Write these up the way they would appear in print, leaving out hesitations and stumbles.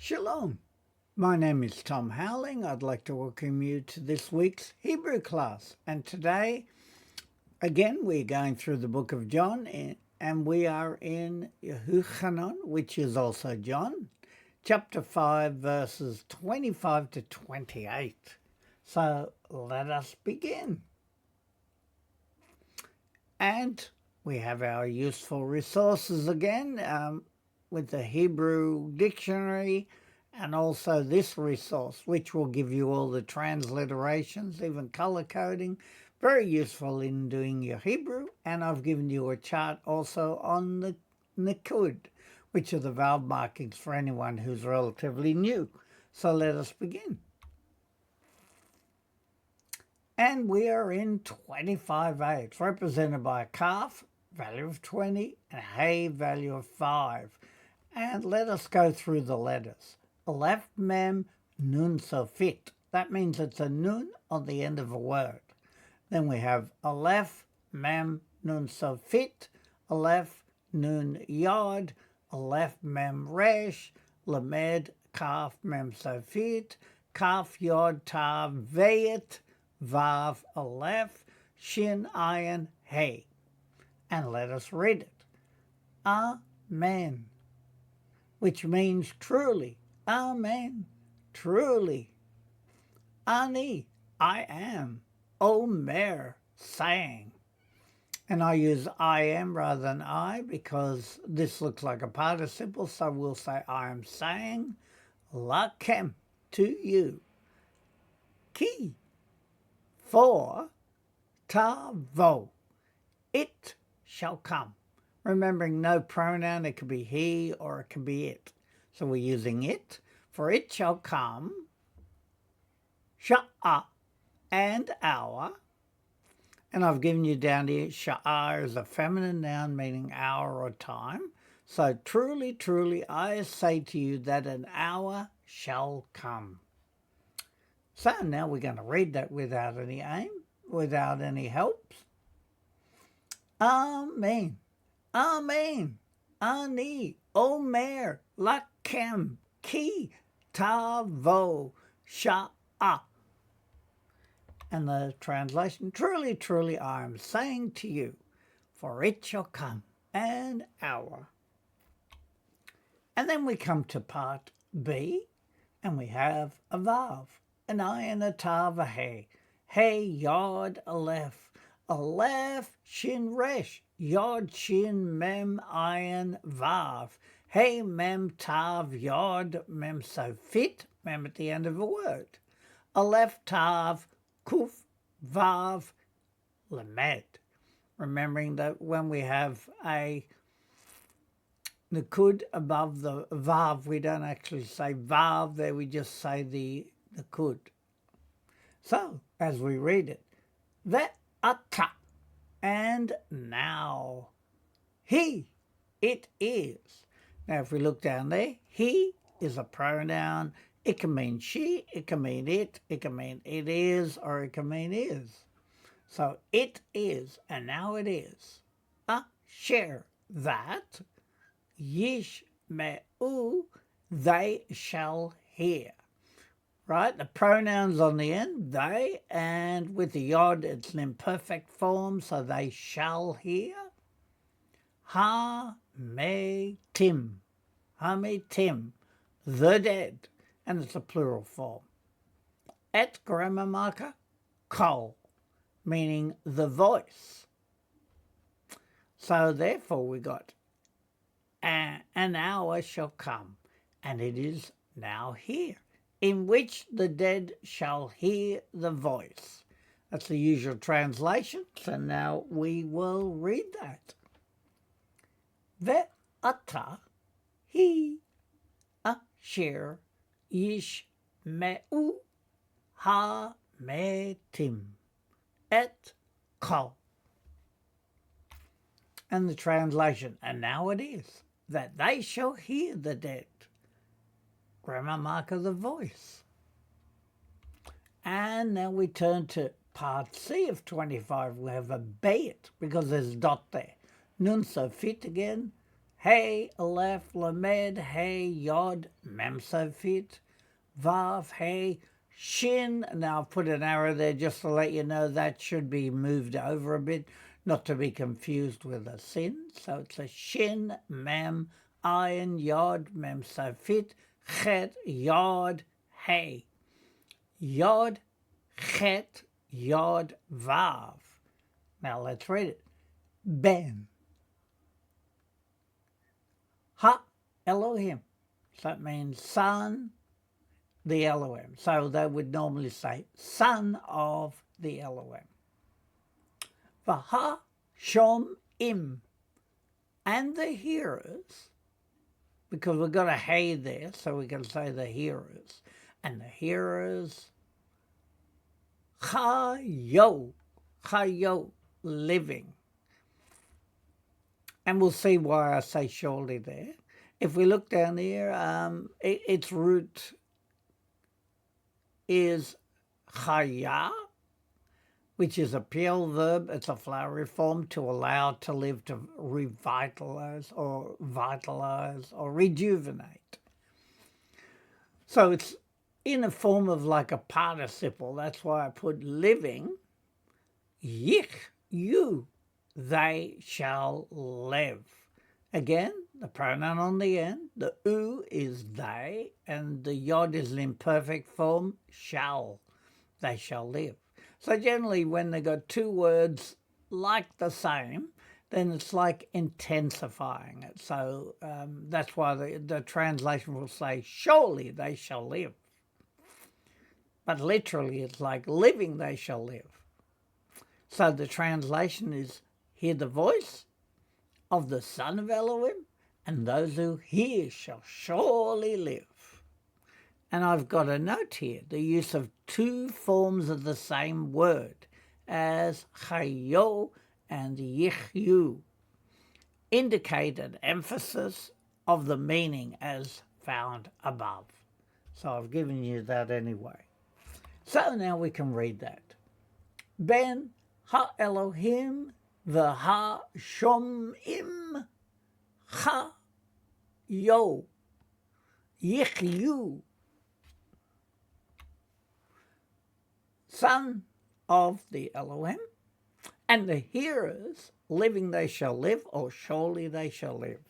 Shalom. My name is Tom Howling. I'd like to welcome you to this week's Hebrew class. And today, again, we're going through the book of John, and we are in Yehuchanan, which is also John, chapter 5, verses 25 to 28. So let us begin. And we have our useful resources again, with the Hebrew dictionary and also this resource, which will give you all the transliterations, even color coding. Very useful in doing your Hebrew. And I've given you a chart also on the Nikud, which are the vowel markings for anyone who's relatively new. So let us begin. And we are in 25a. It's represented by a kaf, value of 20, and a hey, value of 5. And let us go through the letters. Aleph, mem, nun, sofit. That means it's a nun on the end of a word. Then we have aleph, mem, nun, sofit, aleph, nun, yod, aleph, mem, resh, lamed, kaf, mem, sofit, kaf, yod, tav, veyet, vav, aleph, shin, ayin, hey. And let us read it. Amen, which means truly. Amen, truly. Ani, I am. Omer, saying. And I use I am rather than I because this looks like a participle, so we'll say I am saying. Lakem, to you. Ki, for. Tavo, it shall come. Remembering no pronoun, it could be he or it could be it. So we're using it. For it shall come, sha'a, and hour. And I've given you down here, sha'a is a feminine noun meaning hour or time. So truly, truly, I say to you that an hour shall come. So now we're going to read that without any aim, without any helps. Amen. Amen. Ani, Omer, Lakem, Ki, Tavo, Sha'a. And the translation, truly, truly, I am saying to you, for it shall come an hour. And then we come to part B, and we have a vav, an ayin, a tav, a hey. Hey, yod, aleph. Aleph, shin, resh. Yod, shin, mem, ayin, vav. Hey, mem, tav, yod, mem, sofit, mem at the end of a word. Aleph, tav, kuf, vav, lamed. Remembering that when we have a nikud above the vav, we don't actually say vav there, we just say the nikud. So, as we read it, ve'ata, and now. He, it is. Now, if we look down there, he is a pronoun. It can mean she, it can mean it can mean it is, or it can mean is. So it is, and now it is. Asher, that. Yishme'u, they shall hear. Right? The pronouns on the end, they, and with the yod, it's an imperfect form, so they shall hear. Ha-metim, ha-metim, the dead, and it's a plural form. Et grammar marker, kol, meaning the voice. So therefore we got an hour shall come, and it is now here, in which the dead shall hear the voice. That's the usual translation, so now we will read that. Ve'ata, he, asher, yishme'u, ha-metim, et kol. And the translation, and now it is, that they shall hear the dead. Grammar marker, the voice. And now we turn to part C of 25. We have a bayit, because there's a dot there. Nun sofit again, Hey, Aleph, Lamed, Hey, Yod, Mem Sofit, Vav, Hey, Shin. Now I've put an arrow there just to let you know that should be moved over a bit, not to be confused with a sin. So it's a Shin, Mem, Ayin, Yod, Mem Sofit, Chet, Yod, Hey. Yod, Chet, Yod, Vav. Now let's read it. Ben. Ha Elohim. So that means son, the Elohim. So they would normally say son of the Elohim. Vaha Shom Im. And the hearers, because we've got a hey there, so we can say the hearers. And the hearers, Chayo, living. And we'll see why I say surely there. If we look down here, its root is chaya, which is a piel verb. It's a flowery form, to allow, to live, to revitalize or vitalize or rejuvenate. So it's in a form of like a participle. That's why I put living. Yich, you, they shall live. Again, the pronoun on the end, the u is they, and the yod is an imperfect form, shall. They shall live. So generally when they got two words like the same, then it's like intensifying it. So that's why the translation will say, surely they shall live. But literally it's like living they shall live. So the translation is, hear the voice of the Son of Elohim, and those who hear shall surely live. And I've got a note here, the use of two forms of the same word as chayo and yichyu indicate an emphasis of the meaning as found above. So I've given you that anyway. So now we can read that. Ben ha-Elohim v'ha-shom'im cha-yo yichyu, son of the Elohim, and the hearers, living they shall live, or surely they shall live.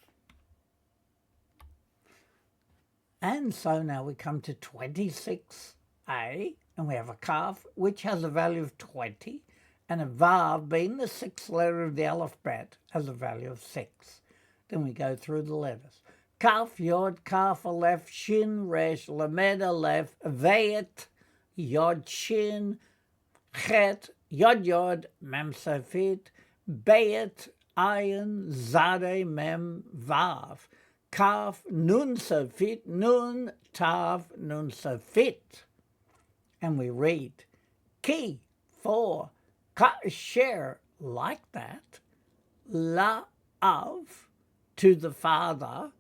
And so now we come to 26a, and we have a kaf, which has a value of 20, and a vav, being the sixth letter of the alphabet, has a value of 6. Then we go through the letters. Kaf, Yod, Kaf, Aleph, Shin, Resh, Lamed, Aleph, Veit, Yod, Shin, Chet, Yod, Yod, Mem, Sofit, Beit, Ayin, Zade, Mem, Vav, Kaf, Nun, Sofit, Nun, Tav, Nun, Sofit. And we read, Ki, for, Kasher, like that, La'av, to the Father,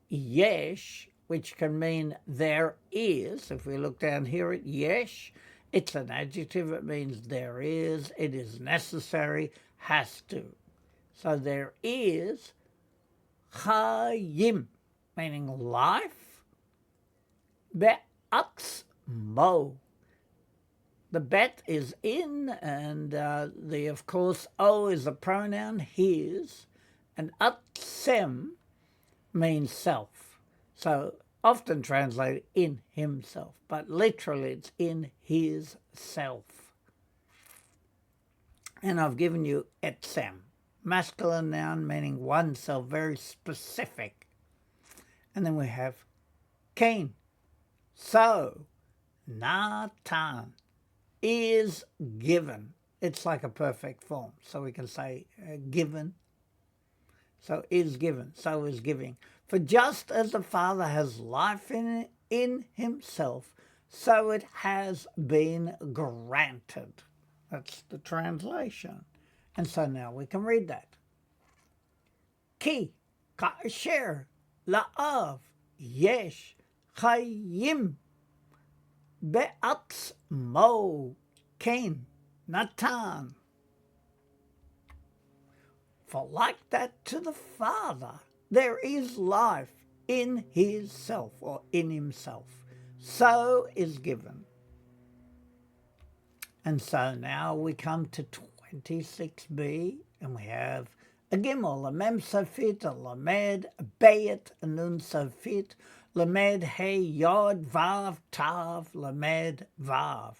Yesh, which can mean there is. If we look down here at Yesh, it's an adjective. It means there is, it is necessary, has to. So there is Chayim, meaning life, Be'atz mo. The bet is in, and of course, O is a pronoun, his, and atzem means self. So often translated in himself, but literally it's in his self. And I've given you etzem, masculine noun meaning oneself, very specific. And then we have Cain. So, Natan is given. It's like a perfect form. So we can say given. So is given. So is giving. For just as the Father has life in himself, so it has been granted. That's the translation. And so now we can read that. Ki kasher la'av yesh chayim be'atz mo kain natan. For like that to the Father there is life in his self or in himself. So is given. And so now we come to 26b, and we have a gimel, a mem sofit, a lamed, a bayit, a nun sofit, lamed hey yod vav tav, lamed vav,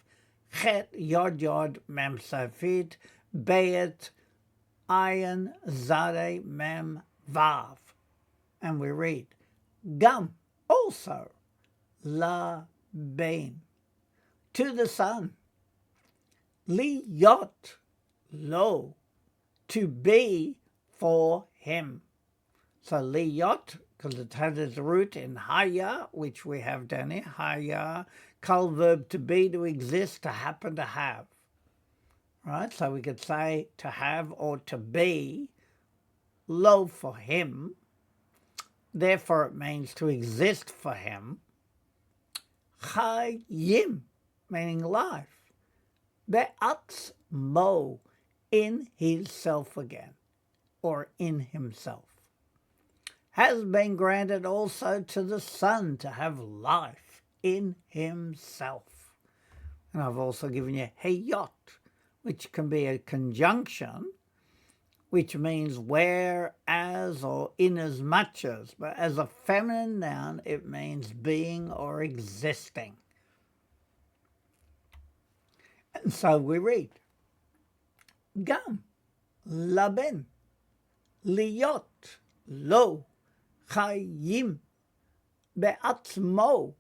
chet yod yod mem sofit, bayit, ayin zade mem vav. And we read, gum also, la bain, to the son, liyot, lo, to be for him. So liyot, because it had its root in haya, which we have down here, haya, kal verb to be, to exist, to happen, to have. Right, so we could say to have or to be, lo for him, therefore it means to exist for him, chayim, meaning life, be'atzmo, in his self again, or in himself, has been granted also to the Son to have life in himself. And I've also given you heyot, which can be a conjunction, which means whereas or inasmuch as, but as a feminine noun, it means being or existing. And so we read, gam, laben, liyot, lo, chayim, be'atzmo,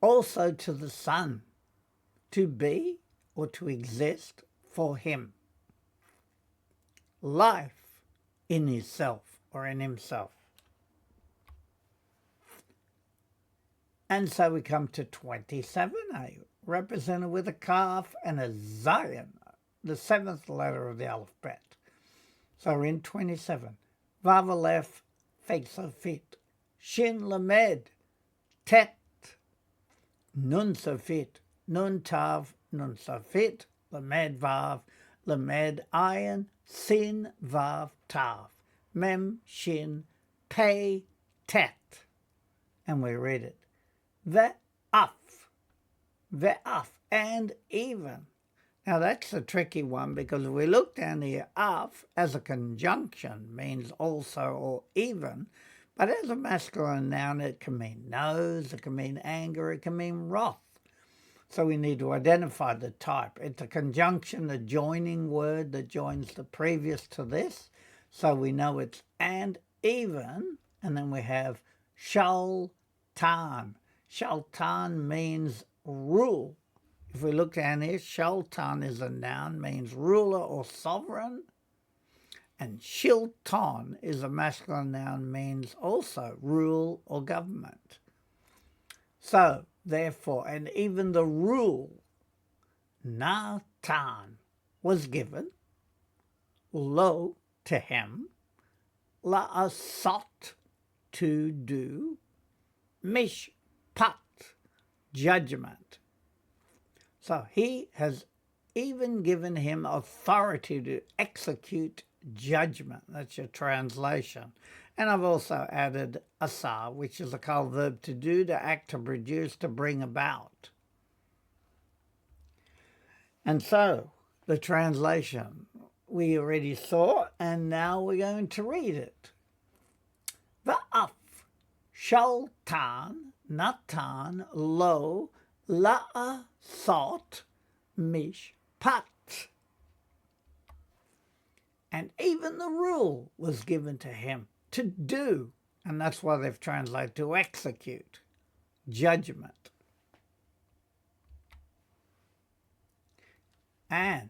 also to the Son, to be or to exist for him. Life in himself or in himself. And so we come to 27a, represented with a kaf and a zayin, the seventh letter of the alphabet. So we're in 27. Vav aleph, fet sofit, shin lamed, tet, nun sofit, nun tav, nun sofit, lamed vav, lamed ayin, sin vav tav, mem shin, pei tet. And we read it. Ve'af, and even. Now that's a tricky one, because if we look down here, af as a conjunction means also or even, but as a masculine noun it can mean nose, it can mean anger, it can mean wrath. So we need to identify the type. It's a conjunction, a joining word that joins the previous to this, so we know it's and even, and then we have shaltan. Shaltan means rule. If we look down here, shaltan is a noun, means ruler or sovereign. And shilton is a masculine noun, means also rule or government. So, therefore, and even the rule, natan, was given, lo, to him, la'asot, to do, mishpat, judgment. So he has even given him authority to execute judgment. That's your translation. And I've also added asa, which is a called verb to do, to act, to produce, to bring about. And so the translation we already saw, and now we're going to read it. Va'af, shaltan, natan, lo, la'asot, mishpat. And even the rule was given to him to do, and that's why they've translated to execute, judgment. And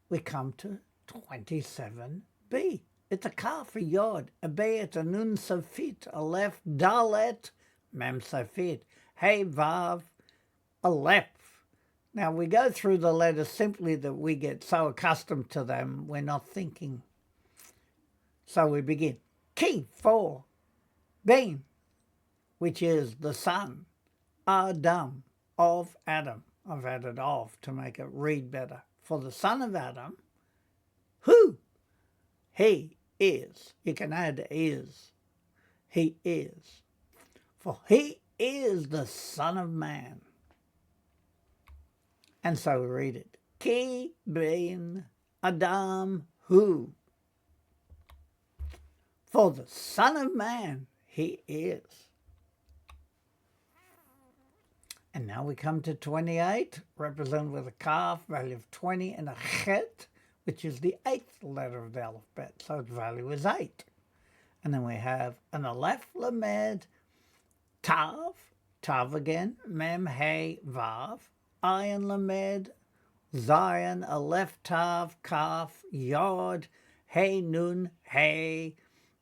we come to 27b. It's a kaf, a yod, a bayit, a nun sofit, a lef, dalet, mem sofit, hey vav, a lef. Now we go through the letters simply that we get so accustomed to them, we're not thinking. So we begin. Ki for Bain, which is the son, Adam, of Adam. I've added of to make it read better. For the son of Adam, who? He is. You can add is. He is. For he is the Son of Man. And so we read it. Ki ben Adam hu. For the Son of Man he is. And now we come to 28, represented with a kaf, value of 20, and a chet, which is the 8th letter of the alphabet, so its value is 8. And then we have an aleph lamed, tav, tav again, mem, hey, vav, ayin lamed, zayin, aleph, tav, kaf, yod, hey, nun, hey,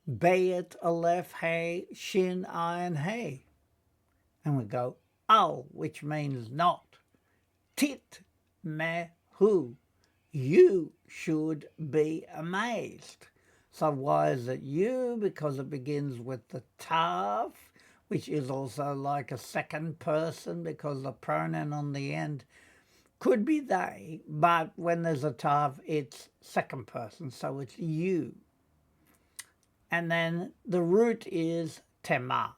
bayet, aleph, hey, shin, ayin, hey. And we go, al, which means not. Tit, me, hu. You should be amazed. So why is it you? Because it begins with the tav, which is also like a second person because the pronoun on the end could be they, but when there's a tav, it's second person, so it's you. And then the root is tema,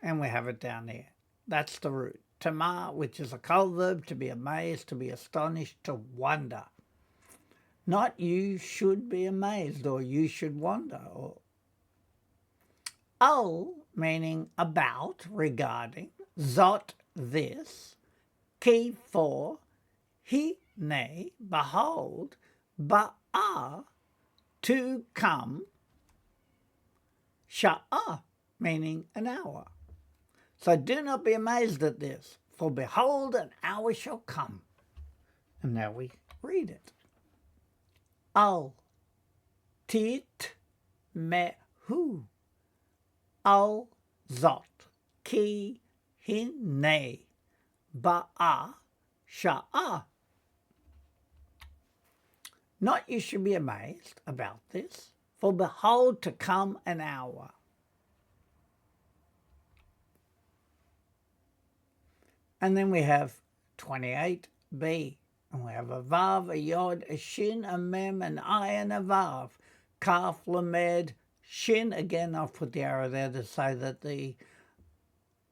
and we have it down here. That's the root. Tema, which is a kol verb, to be amazed, to be astonished, to wonder. Not you should be amazed or you should wonder. Or al, meaning about, regarding. Zot, this. Ki, for. He, nay, behold. Ba'a, to come. Sha'ah, meaning an hour. So do not be amazed at this, for behold, an hour shall come. And now we read it. Al tit mehu al zot ki hine ba'a sha'ah. Not you should be amazed about this, for behold to come an hour. And then we have 28b. And we have a vav, a yod, a shin, a mem, an ayin, a vav. Kaf, lamed, shin. Again, I've put the arrow there to say that the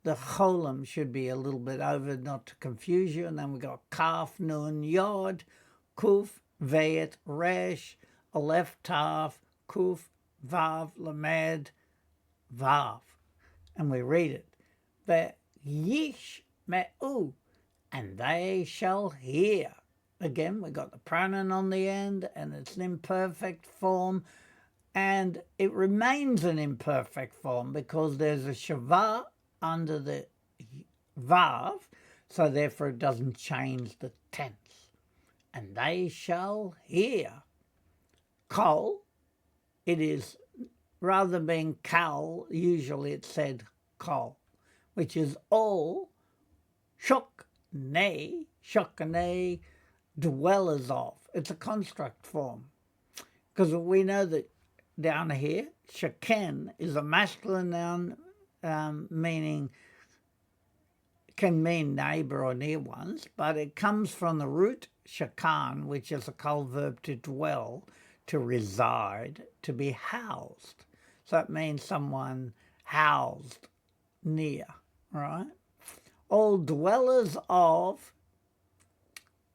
cholim should be a little bit over, not to confuse you. And then we got kaf, nun, yod, kuf, veit, resh, aleph, tav, kuf, vav, lamed, vav. And we read it. Ve'yish me'u, and they shall hear. Again, we got the pronoun on the end, and it's an imperfect form, and it remains an imperfect form because there's a shavah under the vav, so therefore it doesn't change the tense. And they shall hear. Kol, it is, rather than being kal, usually it's said kol, which is all shoknei, dwellers of. It's a construct form. Because we know that down here, shaken is a masculine noun meaning, can mean neighbour or near ones, but it comes from the root shakan, which is a kol verb to dwell, to reside, to be housed. So it means someone housed near, right? All dwellers of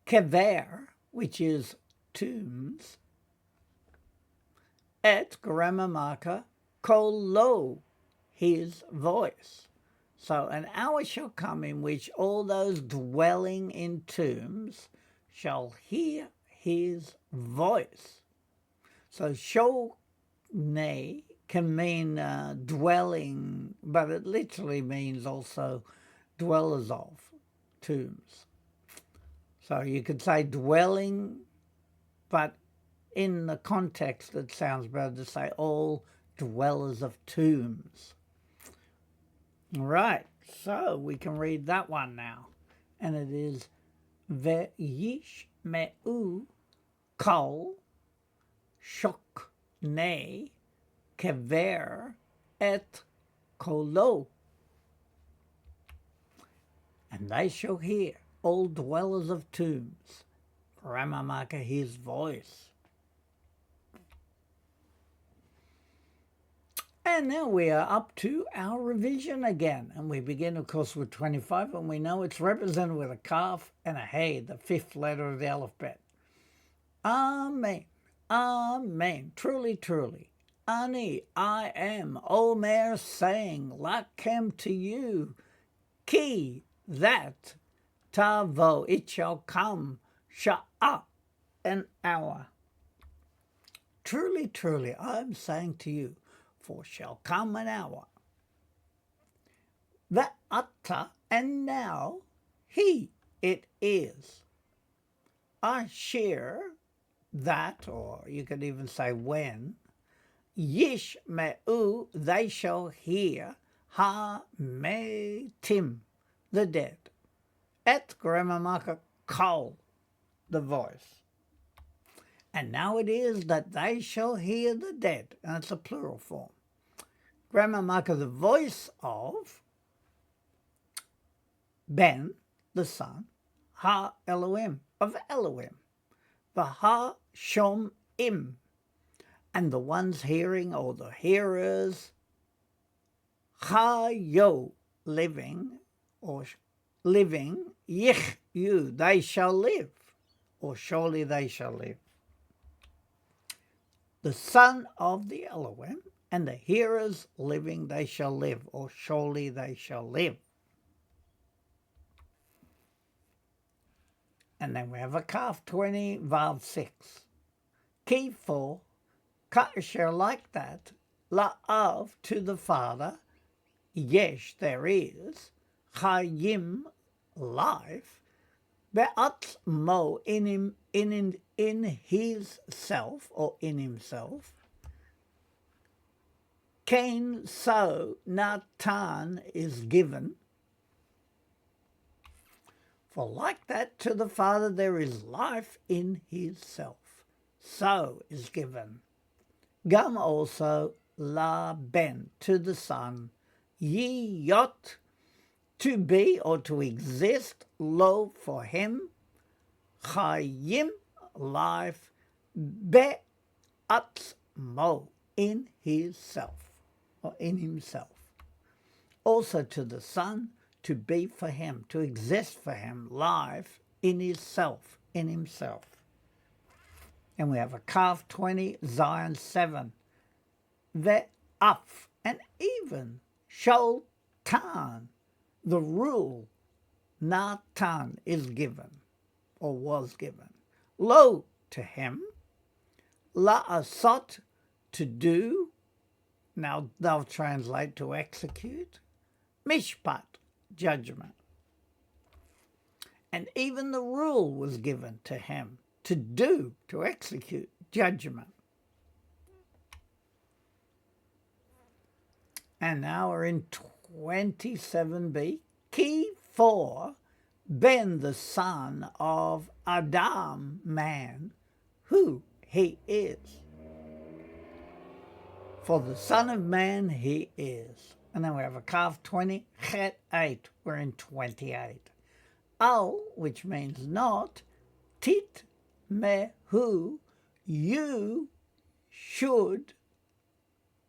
kever, which is tombs, et grammar marker, kolo, his voice. So an hour shall come in which all those dwelling in tombs shall hear his voice. So shone can mean dwelling, but it literally means also dwellers of tombs. So you could say dwelling, but in the context it sounds better to say all dwellers of tombs. All right, so we can read that one now. And it is Ve'yish me'u kol shoknei kever et kolo. And they shall hear, all dwellers of tombs, Ramamaka, his voice. And now we are up to our revision again. And we begin, of course, with 25, and we know it's represented with a kaf and a hey, the fifth letter of the alphabet. Amen. Amen. Truly, truly. Ani, I am, Omer, saying, Lakem to you, ki, that, tavo, it shall come, sha'ah, an hour. Truly, truly, I am saying to you, for shall come an hour. Ve'ata, and now, he, it is. Asher, that, or you could even say when, Yishme'u, they shall hear, ha-metim, the dead. Et grammar marker kol, the voice. And now it is that they shall hear the dead, and it's a plural form. Grammar marker, the voice of Ben, the son, ha-Elohim, of Elohim, v'ha-shom'im, and the ones hearing, or the hearers, ha-yo, living, or living, yich-you, they shall live, or surely they shall live. The son of the Elohim, and the hearers living, they shall live, or surely they shall live. And then we have a kaf 20, vav 6. Ki for, kasher like that, la'av to the father, yesh there is, chayim life, be'atzmo in him, in his self, or in himself. Cain so natan is given. For like that to the Father there is life in his self. So is given. Gam also la ben to the Son, ye yot to be or to exist, lo for him, chayim life, be'atzmo in his self, or in himself. Also to the Son, to be for him, to exist for him, life in his self, in himself. And we have a kaf 20, Zion 7. Ve'af, and even Sholtan, the rule, Natan is given, or was given. Lo to him, la'asot to do, now they'll translate to execute, mishpat, judgment. And even the rule was given to him to do, to execute judgment. And now we're in 27b. Ki for Ben, the son of Adam, man, who he is. For the son of man he is. And then we have a kaf 20, chet 8. We're in 28. Al, which means not, tit mehu, you should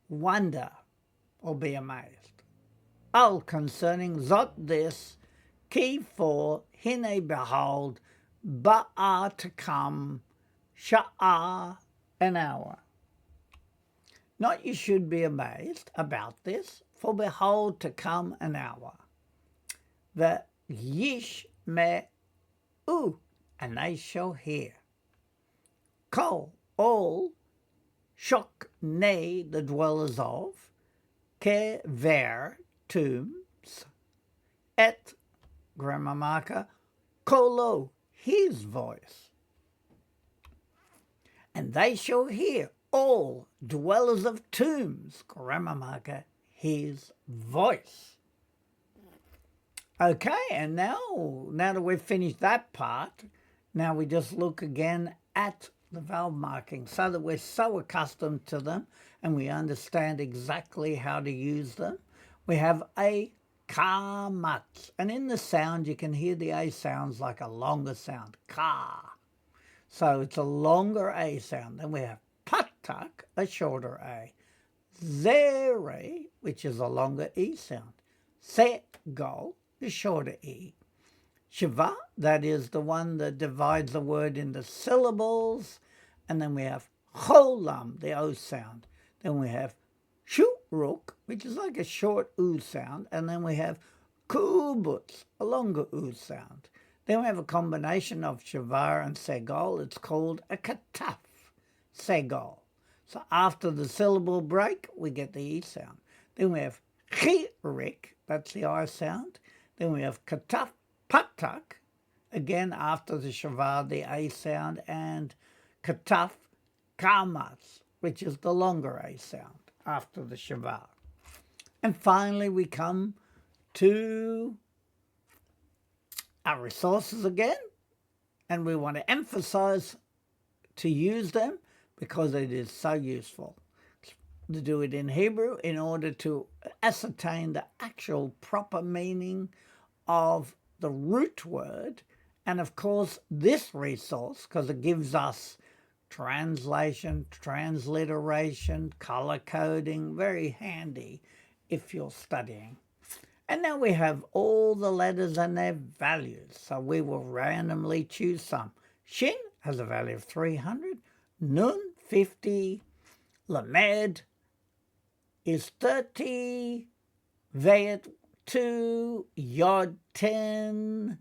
wonder or be amazed. Al, concerning zot this, ki for, hine behold, ba'a to come, sha'ah, an hour. Not you should be amazed about this, for behold to come an hour. The yish me u, and they shall hear. Kol, all, shok ne, the dwellers of, ke ver, tombs, et, grammar marker, kolo, his voice. And they shall hear, all dwellers of tombs, grammar marker, his voice. Okay, and now that we've finished that part, now we just look again at the vowel markings so that we're so accustomed to them and we understand exactly how to use them. We have a kamat, and in the sound you can hear the A sounds like a longer sound, ka. So it's a longer A sound. Then we have patak, a shorter A. Zere, which is a longer E sound. Segol, the shorter E. Shiva, that is the one that divides the word into syllables. And then we have cholam, the O sound. Then we have shuruk, which is like a short U sound. And then we have kubutz, a longer U sound. Then we have a combination of Shiva and Segol. It's called a kataf, Segol. So after the syllable break, we get the E sound. Then we have chirik, that's the I sound. Then we have kataf, patak, again after the Shiva, the A sound, and kataf, kamas, which is the longer A sound after the Shiva. And finally, we come to our resources again, and we want to emphasize to use them because it is so useful to do it in Hebrew in order to ascertain the actual proper meaning of the root word. And of course, this resource, because it gives us translation, transliteration, color coding, very handy if you're studying. And now we have all the letters and their values. So we will randomly choose some. Shin has a value of 300. Nun, 50. Lamed is 30. Vayet, 2. Yod, 10.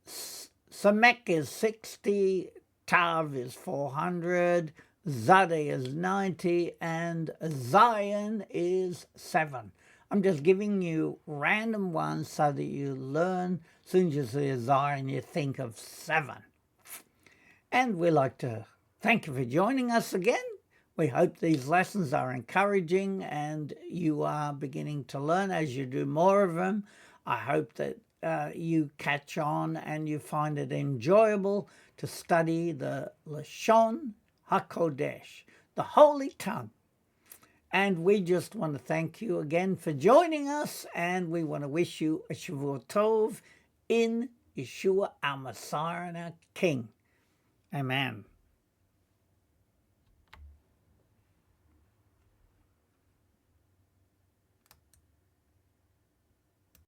Samek is 60. Tav is 400. Zade is 90. And Zion is 7. I'm just giving you random ones so that you learn. As soon as you see a Zion, you think of 7. And we'd like to thank you for joining us again. We hope these lessons are encouraging and you are beginning to learn as you do more of them. I hope that you catch on and you find it enjoyable to study the Lashon HaKodesh, the Holy Tongue. And we just want to thank you again for joining us, and we want to wish you a Shavua Tov in Yeshua, our Messiah and our King. Amen.